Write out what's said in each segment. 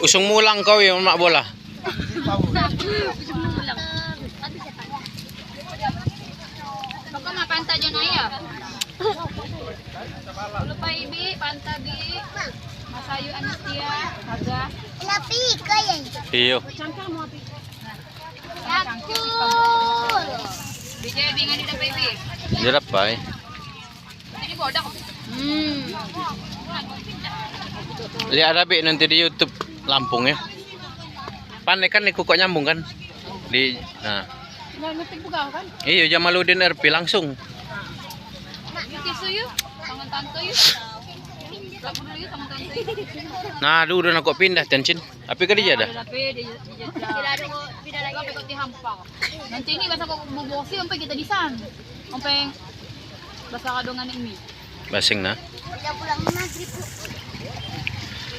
Usung mulang kau ya mak bola. Baka mapanta dyan ay lupa ibi, panta bi. Masayo anas dia, haga. Lapi kaya. Iyo. Yakul. Bijay bingan ni dapat ibi. Dirap pa eh. Ini bodak. Lihat Rabi nanti di YouTube Lampung ya. Panik kan nih kok nyambung kan di nah. Ngetik buka kan? Iya Jamaludin RP langsung. Tisu yuk, tangan tante yuk. Gak perlu yuk tangan tante yuk. Nah, dulu nak kok pindah tencin. Tapi kan dia dah. Tidak ada kok dihampang. Nanti ini basa kok bubosi sampai kita disan. Sampai basa kadongan ini. Basing nah. Udah pulang maghrib.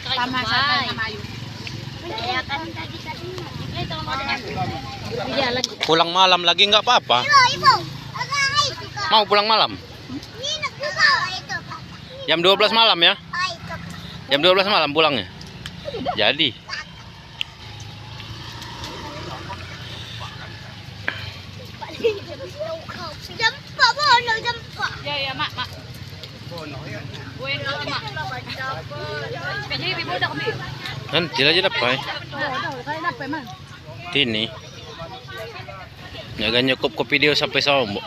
Sama sa mayo. Kaya kan tadi. Pulang malam lagi nggak apa-apa. Ibu. Agak itu kak. Mau pulang malam? Ini nak buka itu kak. Jam 12 malam ya? Itu. Jam 12 malam pulangnya. Jadi. Jempak bono jempak. Ya mak. Buat mak. Jadi ibu bodak bi. Nanti aja dapat. Kaya dapat man. Ini. Nyaga nyukup ke video sampai sombong.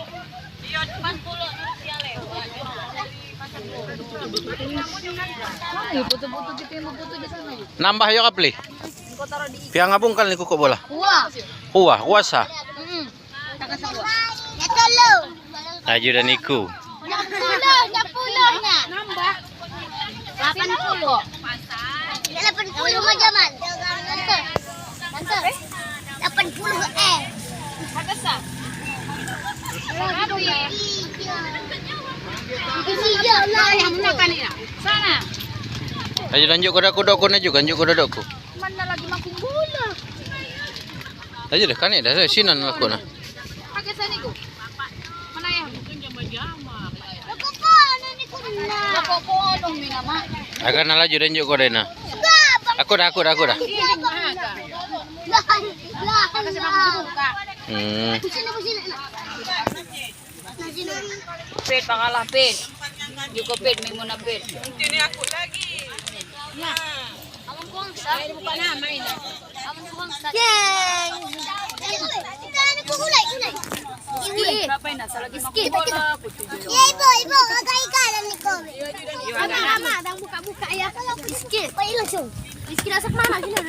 Putu-putu kita yang putu di sana. Nambah yo kapli. Kau taruh di Piang ngabung kan niku kok bola. kuah. Kuah, kuasa. Takkan sama. Ya tolong. Aju dan niku. 60 nak. Nambah. 80. Ya 80 aja man. Tante. 80 Agak sah. Tapi Isi lah yang menakan ini. Sana. Aju dan juk kuda-kuda na juga, juk kuda-kuda. Mana lagi makin bola. Aju deh kan dah sinan aku nah. Pakai sana ko. Mana ya? Ako po, ano ni Kuna? Ako po dong minama. Akan laju dan juk kuda na. Aku dah. Ini maaga. Lahan Kasi mabubuka. Pusina na. Pet pangalah pet. Juko pet may muna pet. Amon ko ang sa. Buka na, main na. Amon ko ang sa. Yan! Ano po kulay? Iwi. Berapa na? Sa lagi Skip. makubola. Ibo, agay-ikalan ni Kobe. Ama, dang buka-buka ya. Skip. Pa ilang siyo. Skip na sa mana, sila.